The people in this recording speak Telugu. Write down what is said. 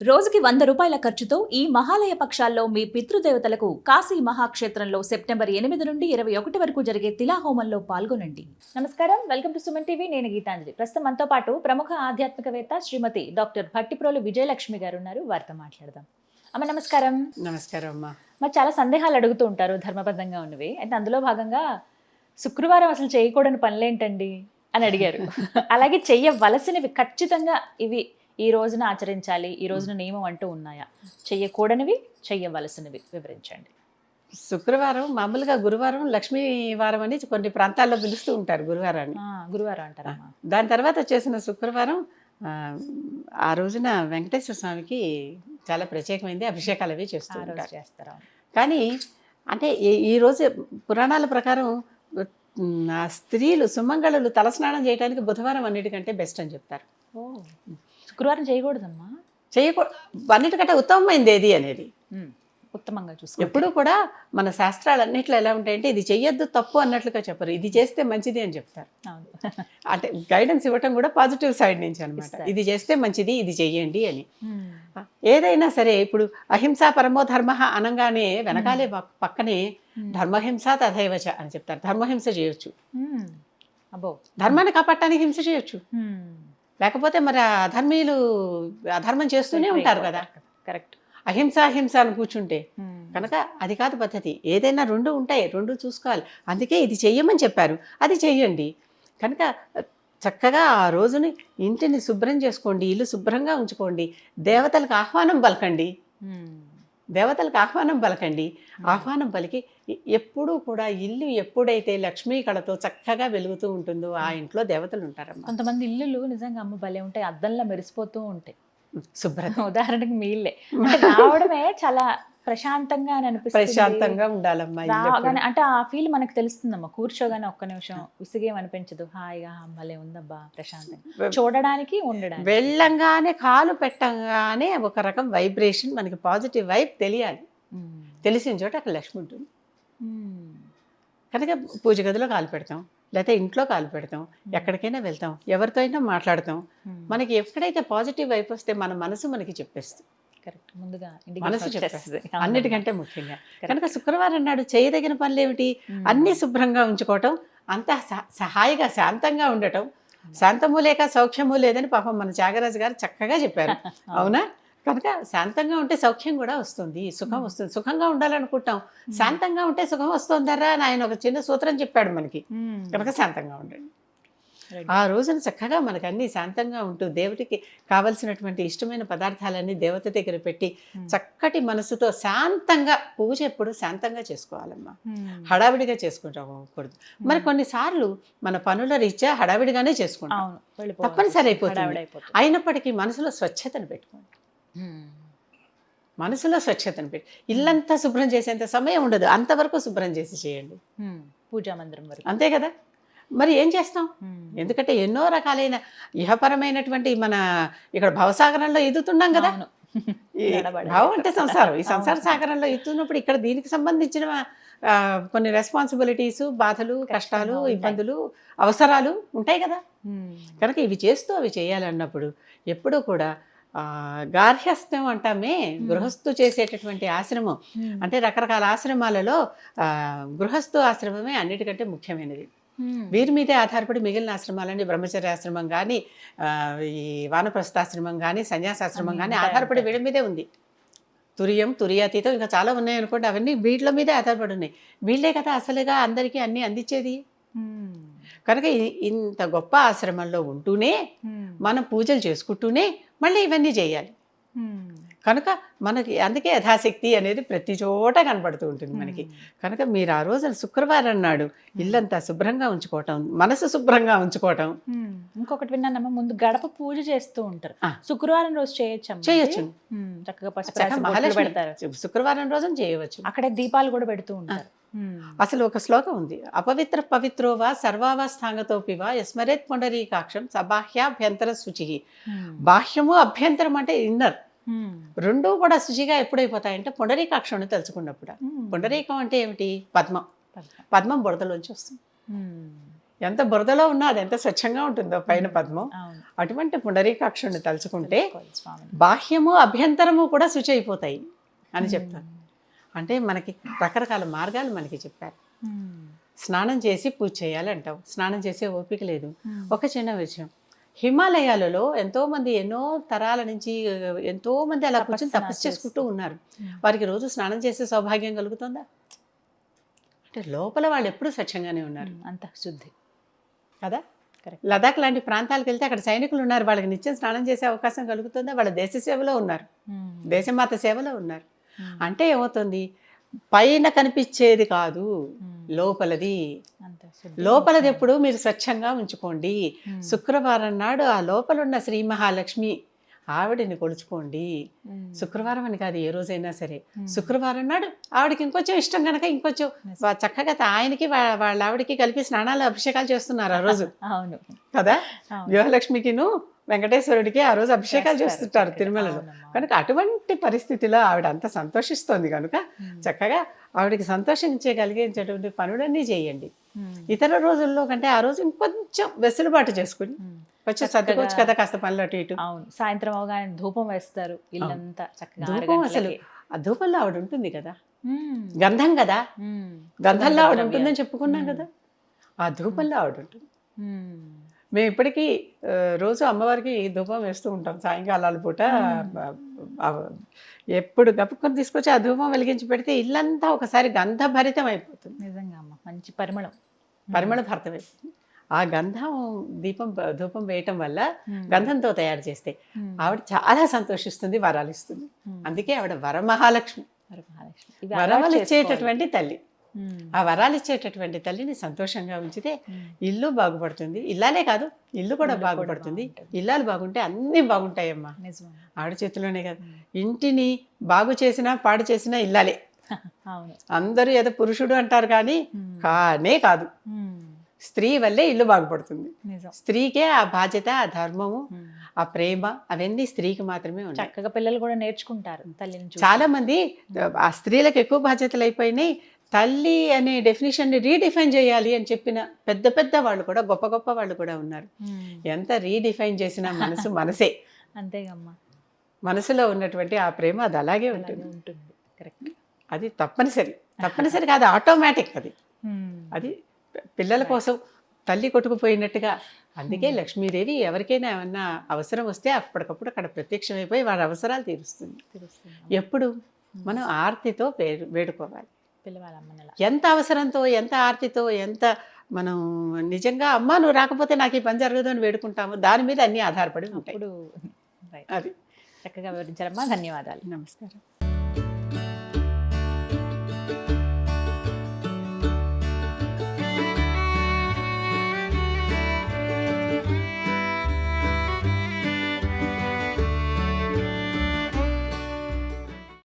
రోజుకి 100 రూపాయల ఖర్చుతో ఈ మహాలయ పక్షాల్లో మీ పితృదేవతలకు కాశీ మహాక్షేత్రంలో సెప్టెంబర్ 8 నుండి 21 వరకు జరిగే తిలాహోమంలో పాల్గొనండి. నమస్కారం, వెల్కమ్ టు సుమన్ టీవీ. నేను గీతాంజలి. ప్రస్తుతం మనతో పాటు ప్రముఖ ఆధ్యాత్మికవేత్త శ్రీమతి డాక్టర్ భట్టిప్రోలు విజయలక్ష్మి గారు ఉన్నారు. వారితో మాట్లాడదాం. అమ్మ నమస్కారం. నమస్కారం అమ్మా. మరి చాలా సందేహాలు అడుగుతూ ఉంటారు ధర్మబద్ధంగా ఉన్నవి. అయితే అందులో భాగంగా శుక్రవారం అసలు చేయకూడని పనులేంటండి అని అడిగారు. అలాగే చెయ్యవలసినవి ఖచ్చితంగా ఇవి ఈ రోజున ఆచరించాలి, ఈ రోజున నియమం అంటూ ఉన్నాయా? చెయ్యకూడనివి, చెయ్యవలసినవి వివరించండి. శుక్రవారం మామూలుగా గురువారం లక్ష్మీ వారం అని కొన్ని ప్రాంతాల్లో పిలుస్తూ ఉంటారు గురువారాన్ని. గురువారం అంటారా? దాని తర్వాత వచ్చేసిన శుక్రవారం ఆ రోజున వెంకటేశ్వర స్వామికి చాలా ప్రత్యేకమైనది, అభిషేకాలు అవి చేస్తూ ఉంటారు. కానీ అంటే ఈ రోజు పురాణాల ప్రకారం ఆ స్త్రీలు సుమంగళులు తలస్నానం చేయడానికి బుధవారం అన్నిటికంటే బెస్ట్ అని చెప్తారు. శుక్రవారం చేయకూడదమ్మా? అన్నిటికంటే ఉత్తమమైనది ఏది అనేది ఉత్తమంగా చూసుకో. ఎప్పుడు కూడా మన శాస్త్రాలన్నిట్లో ఎలా ఉంటాయంటే ఇది చెయ్యొద్దు తప్పు అన్నట్లుగా చెప్పరు, ఇది చేస్తే మంచిది అని చెప్తారు. అంటే గైడెన్స్ ఇవ్వటం కూడా పాజిటివ్ సైడ్ నుంచి అనమాట. ఇది చేస్తే మంచిది, ఇది చెయ్యండి అని. ఏదైనా సరే ఇప్పుడు అహింసా పరమో ధర్మ అనగానే వెనకాలే పక్కనే ధర్మహింస తథైవచ అని చెప్తారు. ధర్మహింస చేయొచ్చు, ధర్మాన్ని కాపాడటానికి హింస చేయొచ్చు, లేకపోతే మరి అధర్మీయులు అధర్మం చేస్తూనే ఉంటారు కదా. కరెక్ట్. అహింస హింస అని కూర్చుంటే కనుక అది కాదు పద్ధతి. ఏదైనా రెండు ఉంటాయి, రెండు చూసుకోవాలి. అందుకే ఇది చెయ్యమని చెప్పారు, అది చెయ్యండి. కనుక చక్కగా ఆ రోజుని ఇంటిని శుభ్రం చేసుకోండి, ఇల్లు శుభ్రంగా ఉంచుకోండి, దేవతలకు ఆహ్వానం పలకండి. దేవతలకు ఆహ్వానం పలకండి. ఆహ్వానం పలికి ఎప్పుడూ కూడా ఇల్లు ఎప్పుడైతే లక్ష్మీ కళతో చక్కగా వెలుగుతూ ఉంటుందో ఆ ఇంట్లో దేవతలు ఉంటారమ్మా. కొంతమంది ఇల్లులు నిజంగా అమ్మ భలే ఉంటాయి, అద్దంలా మెరిసిపోతూ ఉంటాయి. శుభ్రత. ఉదాహరణకి మీ ఇల్లే రావడమే చాలా ప్రశాంతంగా అనిపిస్తుంది. ప్రశాంతంగా ఉండాలమ్మా. అంటే ఆ ఫీల్ మనకు తెలుస్తుందమ్మా. కూర్చోగానే ఒక్క నిమిషం విసిగేం అనిపించదు, హాయిగా భలే ఉందబ్బా ప్రశాంతంగా చూడడానికి ఉండడానికి. వెళ్ళంగానే కాలు పెట్టంగానే ఒక రకం వైబ్రేషన్, మనకి పాజిటివ్ వైబ్ తెలియాలి. తెలిసిన చోట అక్కడ లక్ష్మి ఉంటుంది. కనుక పూజ గదిలో కాలు పెడతాం, లేకపోతే ఇంట్లో కాలు పెడతాం, ఎక్కడికైనా వెళ్తాం, ఎవరితో అయినా మాట్లాడతాం. మనకి ఎక్కడైతే పాజిటివ్ వైపు వస్తే మన మనసు మనకి చెప్పేస్తుంది. కరెక్ట్. ముందుగా మనసు చెప్పేస్తుంది అన్నిటికంటే ముఖ్యంగా. కనుక శుక్రవారం నాడు చేయదగిన పనులు ఏమిటి? అన్ని శుభ్రంగా ఉంచుకోవటం, అంతా సహాయిగా శాంతంగా ఉండటం. శాంతము లేక సౌఖ్యము లేదని పాపం మన త్యాగరాజు గారు చక్కగా చెప్పారు. అవునా? కనుక శాంతంగా ఉంటే సౌఖ్యం కూడా వస్తుంది, సుఖం వస్తుంది. సుఖంగా ఉండాలనుకుంటాం, శాంతంగా ఉంటే సుఖం వస్తుందరా అని ఆయన ఒక చిన్న సూత్రం చెప్పాడు మనకి. కనుక శాంతంగా ఉండండి. ఆ రోజున చక్కగా మనకు అన్ని శాంతంగా ఉంటూ దేవుడికి కావలసినటువంటి ఇష్టమైన పదార్థాలన్నీ దేవత దగ్గర పెట్టి చక్కటి మనసుతో శాంతంగా పూజ ఎప్పుడు శాంతంగా చేసుకోవాలమ్మా. హడావిడిగా చేసుకుంటాకూడదు. మరి కొన్నిసార్లు మన పనుల రీత్యా హడావిడిగానే చేసుకుంటాం, తప్పనిసరి అయిపోతుంది. అయినప్పటికీ మనసులో స్వచ్ఛతను పెట్టుకోండి. మనసులో స్వచ్ఛతను పెట్టి ఇల్లంతా శుభ్రం చేసేంత సమయం ఉండదు, అంతవరకు శుభ్రం చేసి చేయండి. పూజా మందిరం వరకు అంతే కదా. మరి ఏం చేస్తాం? ఎందుకంటే ఎన్నో రకాలైన ఇహపరమైనటువంటి మన ఇక్కడ భవసాగరంలో ఎదుగుతున్నాం కదా. భావం అంటే సంసారం. ఈ సంసార సాగరంలో ఎత్తున్నప్పుడు ఇక్కడ దీనికి సంబంధించిన కొన్ని రెస్పాన్సిబిలిటీస్, బాధలు, కష్టాలు, ఇబ్బందులు, అవసరాలు ఉంటాయి కదా. కనుక ఇవి చేస్తూ అవి చేయాలన్నప్పుడు ఎప్పుడూ కూడా గార్హస్థ్యం అంటామే, గృహస్థు చేసేటటువంటి ఆశ్రమం. అంటే రకరకాల ఆశ్రమాలలో గృహస్థు ఆశ్రమమే అన్నిటికంటే ముఖ్యమైనది. వీరి మీదే ఆధారపడి మిగిలిన ఆశ్రమాలని బ్రహ్మచర్యాశ్రమం కానీ, ఈ వానప్రస్థాశ్రమం కానీ, సన్యాసాశ్రమం కానీ ఆధారపడి వీడి మీదే ఉంది. తురియం, తురియాతీతం ఇంకా చాలా ఉన్నాయి అనుకోండి, అవన్నీ వీళ్ళ మీదే ఆధారపడి ఉన్నాయి. వీళ్ళే కదా అసలుగా అందరికీ అన్నీ అందించేది. కనుక ఇంత గొప్ప ఆశ్రమంలో ఉంటూనే మనం పూజలు చేసుకుంటూనే మళ్ళీ ఇవన్నీ చేయాలి. కనుక మనకి అందుకే యథాశక్తి అనేది ప్రతి చోట కనబడుతూ ఉంటుంది మనకి. కనుక మీరు ఆ రోజున శుక్రవారం నాడు ఇల్లంతా శుభ్రంగా ఉంచుకోవటం, మనసు శుభ్రంగా ఉంచుకోవటం. ఇంకొకటి విన్నానమ్మా, ముందు గడప పూజ చేస్తూ ఉంటారు. శుక్రవారం రోజు చేయొచ్చు. చక్కగా శుక్రవారం రోజున చేయవచ్చు. అక్కడే దీపాలు కూడా పెడుతూ ఉంటారు. అసలు ఒక శ్లోకం ఉంది, అపవిత్ర పవిత్రోవా సర్వావస్థాంగతోపివా యస్మరేత్ పుండరీకాక్షం సబాహ్యాభ్యంతర శుచి. బాహ్యము అభ్యంతరం అంటే ఇన్నర్, రెండూ కూడా శుచిగా ఎప్పుడైపోతాయంటే పుండరీకాక్షుని తలుచుకున్నప్పుడు. పుండరీకం అంటే ఏమిటి? పద్మం. పద్మం బుడతలోంచి వస్తుంది. ఎంత బురదలో ఉన్నా అది ఎంత స్వచ్ఛంగా ఉంటుందో పైన పద్మం. అవును. అటువంటి పుండరీకాక్షుడిని తలుచుకుంటే తెలుసుకోవాలి స్వామిని. బాహ్యము అభ్యంతరము కూడా శుచి అయిపోతాయి అని చెప్తాను. అంటే మనకి రకరకాల మార్గాలు మనకి చెప్పారు. స్నానం చేసి పూజ చేయాలి అంటావు, స్నానం చేసే ఓపిక లేదు. ఒక చిన్న విషయం, హిమాలయాలలో ఎంతోమంది ఎన్నో తరాల నుంచి ఎంతోమంది అలా కూర్చొని తపస్సు చేసుకుంటూ ఉన్నారు. వారికి రోజు స్నానం చేసే సౌభాగ్యం కలుగుతుందా? అంటే లోపల వాళ్ళు ఎప్పుడూ స్వచ్ఛంగానే ఉన్నారు అంత శుద్ధి కదా. Correct. లదాఖ్ లాంటి ప్రాంతాలకు వెళ్తే అక్కడ సైనికులు ఉన్నారు, వాళ్ళకి నిత్యం స్నానం చేసే అవకాశం కలుగుతుందా? వాళ్ళ దేశ సేవలో ఉన్నారు, దేశమాత సేవలో ఉన్నారు. అంటే ఏమవుతుంది, పైన కనిపించేది కాదు, లోపలది. అంత శుద్ధి. లోపలది ఎప్పుడు మీరు స్వచ్ఛంగా ఉంచుకోండి. శుక్రవారం నాడు ఆ లోపల ఉన్న శ్రీ మహాలక్ష్మి ఆవిడని కొలుచుకోండి. శుక్రవారం అని కాదు, ఏ రోజైనా సరే శుక్రవారం నాడు ఆవిడకి ఇంకొంచెం ఇష్టం కనుక ఇంకొంచెం చక్కగా ఆయనకి వాళ్ళ ఆవిడకి కలిపి స్నానాలు అభిషేకాలు చేస్తున్నారు ఆ రోజు అవును కదా. అవును. వ్యూహలక్ష్మికిను వెంకటేశ్వరుడికి ఆ రోజు అభిషేకాలు చేస్తుంటారు తిరుమలలో. కనుక అటువంటి పరిస్థితిలో ఆవిడ అంత సంతోషిస్తోంది కనుక చక్కగా ఆవిడకి సంతోషించగలిగేటటువంటి పనులన్నీ చేయండి. ఇతర రోజుల్లో కంటే ఆ రోజు ఇంకొంచెం వెసులుబాటు చేసుకుని కొంచెం సర్దుకోవచ్చు కదా, కాస్త పనులు అటు ఇటు. అవును. సాయంత్రం అవగానే ధూపం వేస్తారు, ఇల్లంతా చక్కగా 6 ధూపం అసలు గంటలకి. ఆ ధూపంలో ఆవిడ ఉంటుంది కదా, మ్మ్. గంధం కదా, మ్మ్. గంధంలో ఆవిడ సుగంధ ఉంటుందని చెప్పుకున్నాం కదా, ఆ ధూపంలో ఆవిడ ఉంటుంది. మ్మ్. మేము ఇప్పటికీ రోజు అమ్మవారికి ధూపం వేస్తూ ఉంటాం సాయంకాలాల పూట. ఆ, ఎప్పుడు గప్పుకొని తీసుకొచ్చి ఆ ధూపం వెలిగించి పెడితే ఇల్లంతా ఒకసారి గంధభరితం అయిపోతుంది, నిజంగా అమ్మ, మంచి పరిమళం. పరిమళ భరితం అయిపోతుంది. ఆ గంధం ధూపం వేయటం వల్ల గంధంతో తయారు చేస్తే ఆవిడ చాలా సంతోషిస్తుంది, వరాలు ఇస్తుంది. అందుకే ఆవిడ వరమహాలక్ష్మి, వరమహాలక్ష్మి. ఇవి వరాలు అలవాటు ఇచ్చేటటువంటి తల్లి. మ్మ్. ఆ వరాలు ఇచ్చేటటువంటి తల్లిని సంతోషంగా ఉంచితే ఇల్లు బాగుపడుతుంది. ఇల్లాలే కాదు, ఇల్లు కూడా ఇల్లు కూడా బాగుపడుతుంది. బాగుంటుంది. ఇల్లాలు బాగుంటే అన్నీ బాగుంటాయమ్మా. నిజం. ఆవిడ చేతిలోనే కదా. ఇంటిని బాగు చేసినా పాడు చేసినా ఇల్లాలే. అవును. అందరూ ఏదో పురుషుడు అంటారు కానీ కానే కాదు, మ్మ్. స్త్రీ వల్లే ఇల్లు బాగుపడుతుంది. నిజం. స్త్రీకే ఆ బాధ్యత, ఆ ధర్మము, మ్మ్. ఆ ప్రేమ అవన్నీ స్త్రీకి మాత్రమే ఉన్నాయి. చక్కగా పిల్లలు కూడా నేర్చుకుంటారు తల్లిని చూసి. చాలా మంది ఆ స్త్రీలకు ఎక్కువ బాధ్యతలు అయిపోయినాయి, తల్లి అనే డెఫినేషన్ని రీడిఫైన్ చేయాలి అని చెప్పిన పెద్ద పెద్ద వాళ్ళు కూడా, గొప్ప గొప్ప వాళ్ళు కూడా ఉన్నారు. మ్మ్. ఎంత రీడిఫైన్ చేసినా మనసు మనసే. అంతేగమ్మా, మనసులో ఉన్నటువంటి ఆ ప్రేమ అది అలాగే అలాగే ఉంటుంది. ఉంటుంది. కరెక్ట్. అది తప్పనిసరి కాదు, ఆటోమేటిక్. అది పిల్లల కోసం తల్లి కొట్టుకుపోయినట్టుగా. అందుకే లక్ష్మీదేవి ఎవరికైనా ఏమన్నా అవసరం వస్తే అప్పటికప్పుడు అక్కడ ప్రత్యక్షమైపోయి వారి అవసరాలు తీరుస్తుంది. తెలుస్తుంది. ఎప్పుడు మనం ఆర్తితో వేడుకోవాలి. పిల్లవాళ్ళమ్మని అలా. ఎంత అవసరంతో, ఎంత ఆర్తితో, ఎంత మనం నిజంగా అమ్మ నువ్వు రాకపోతే నాకు ఈ పని జరగదు అని వేడుకుంటాము, దాని మీద అన్నీ ఆధారపడి ఉంటాయి. అప్పుడు right. అది చక్కగా వివరించారమ్మా, ధన్యవాదాలు. నమస్కారం.